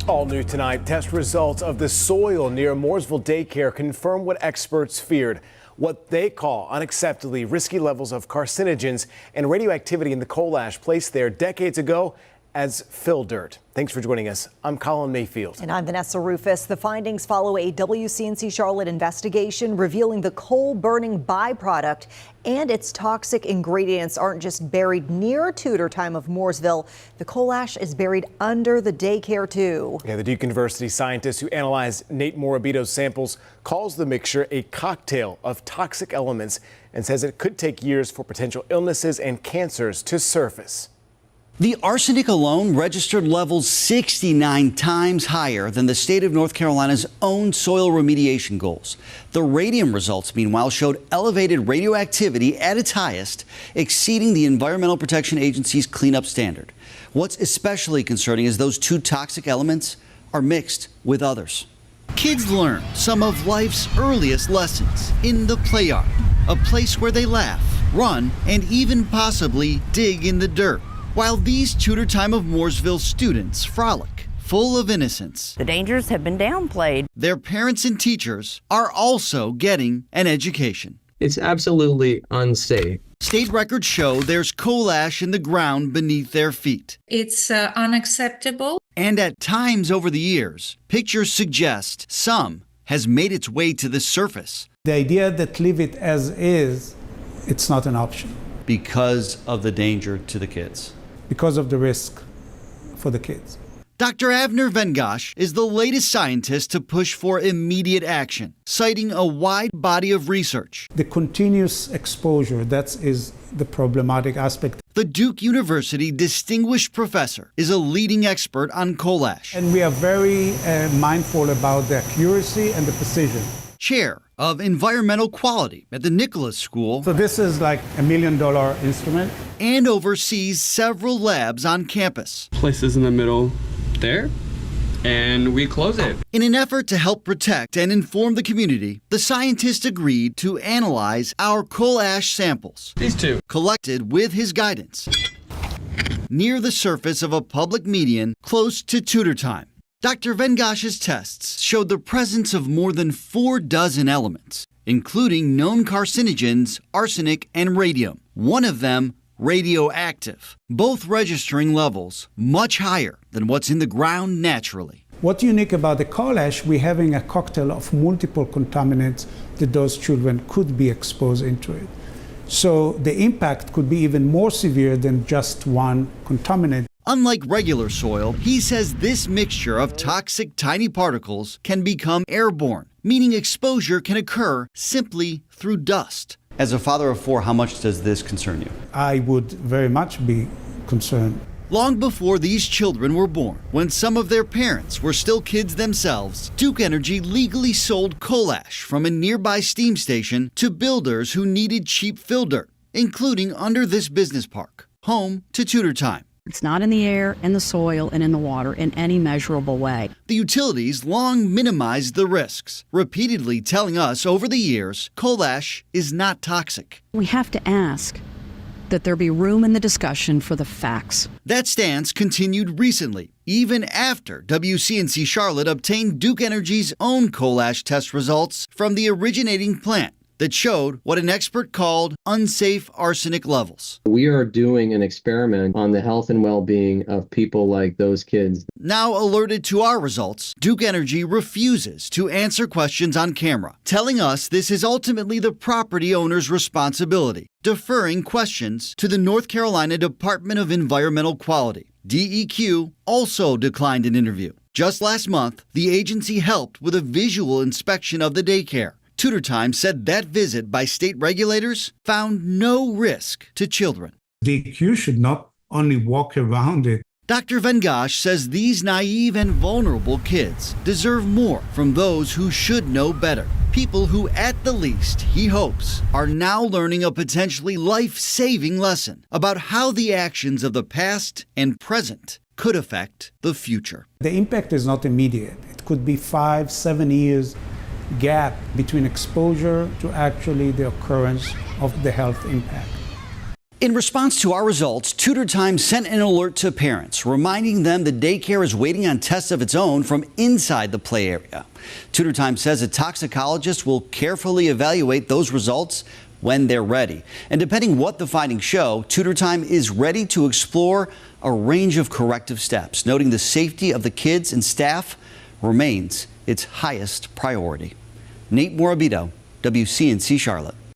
All new tonight, test results of the soil near Mooresville daycare confirm what experts feared. What they call unacceptably risky levels of carcinogens and radioactivity in the coal ash placed there decades ago as fill dirt. Thanks for joining us. I'm Colin Mayfield. And I'm Vanessa Rufus. The findings follow a WCNC Charlotte investigation revealing the coal burning byproduct and its toxic ingredients aren't just buried near Tutor Time of Mooresville. The coal ash is buried under the daycare too. Yeah, the Duke University scientist who analyzed Nate Morabito's samples calls the mixture a cocktail of toxic elements and says it could take years for potential illnesses and cancers to surface. The arsenic alone registered levels 69 times higher than the state of North Carolina's own soil remediation goals. The radium results, meanwhile, showed elevated radioactivity at its highest, exceeding the Environmental Protection Agency's cleanup standard. What's especially concerning is those two toxic elements are mixed with others. Kids learn some of life's earliest lessons in the play yard, a place where they laugh, run, and even possibly dig in the dirt. While these Tutor Time of Mooresville students frolic, full of innocence. The dangers have been downplayed. Their parents and teachers are also getting an education. It's absolutely unsafe. State records show there's coal ash in the ground beneath their feet. It's unacceptable. And at times over the years, pictures suggest some has made its way to the surface. The idea that leave it as is, it's not an option. Because of the danger to the kids. Because of the risk for the kids. Dr. Avner Vengosh is the latest scientist to push for immediate action, citing a wide body of research. The continuous exposure, that is the problematic aspect. The Duke University distinguished professor is a leading expert on coal ash. And we are very mindful about the accuracy and the precision. Chair of Environmental Quality at the Nicholas School. So this is like $1 million instrument. And oversees several labs on campus. Places in the middle there, and we close it. In an effort to help protect and inform the community, the scientist agreed to analyze our coal ash samples. These two. Collected with his guidance near the surface of a public median close to Tutor Time. Dr. Vengosh's tests showed the presence of more than 4 dozen elements, including known carcinogens, arsenic, and radium. One of them radioactive, both registering levels much higher than what's in the ground naturally. What's unique about the coal ash, we're having a cocktail of multiple contaminants that those children could be exposed into it. So the impact could be even more severe than just one contaminant. Unlike regular soil, he says this mixture of toxic tiny particles can become airborne, meaning exposure can occur simply through dust. As a father of 4, how much does this concern you? I would very much be concerned. Long before these children were born, when some of their parents were still kids themselves, Duke Energy legally sold coal ash from a nearby steam station to builders who needed cheap fill dirt, including under this business park, home to Tutor Time. It's not in the air, in the soil, and in the water in any measurable way. The utilities long minimized the risks, repeatedly telling us over the years coal ash is not toxic. We have to ask that there be room in the discussion for the facts. That stance continued recently, even after WCNC Charlotte obtained Duke Energy's own coal ash test results from the originating plant that showed what an expert called unsafe arsenic levels. We are doing an experiment on the health and well-being of people like those kids. Now alerted to our results, Duke Energy refuses to answer questions on camera, telling us this is ultimately the property owner's responsibility, deferring questions to the North Carolina Department of Environmental Quality. DEQ also declined an interview. Just last month, the agency helped with a visual inspection of the daycare. Tutor Time said that visit by state regulators found no risk to children. DEQ should not only walk around it. Dr. Vengosh says these naive and vulnerable kids deserve more from those who should know better. People who, at the least, he hopes, are now learning a potentially life-saving lesson about how the actions of the past and present could affect the future. The impact is not immediate. It could be 5-7 years gap between exposure to actually the occurrence of the health impact. In response to our results, Tutor Time sent an alert to parents, reminding them the daycare is waiting on tests of its own from inside the play area. Tutor Time says a toxicologist will carefully evaluate those results when they're ready. And depending what the findings show, Tutor Time is ready to explore a range of corrective steps, noting the safety of the kids and staff remains its highest priority. Nate Morabito, WCNC Charlotte.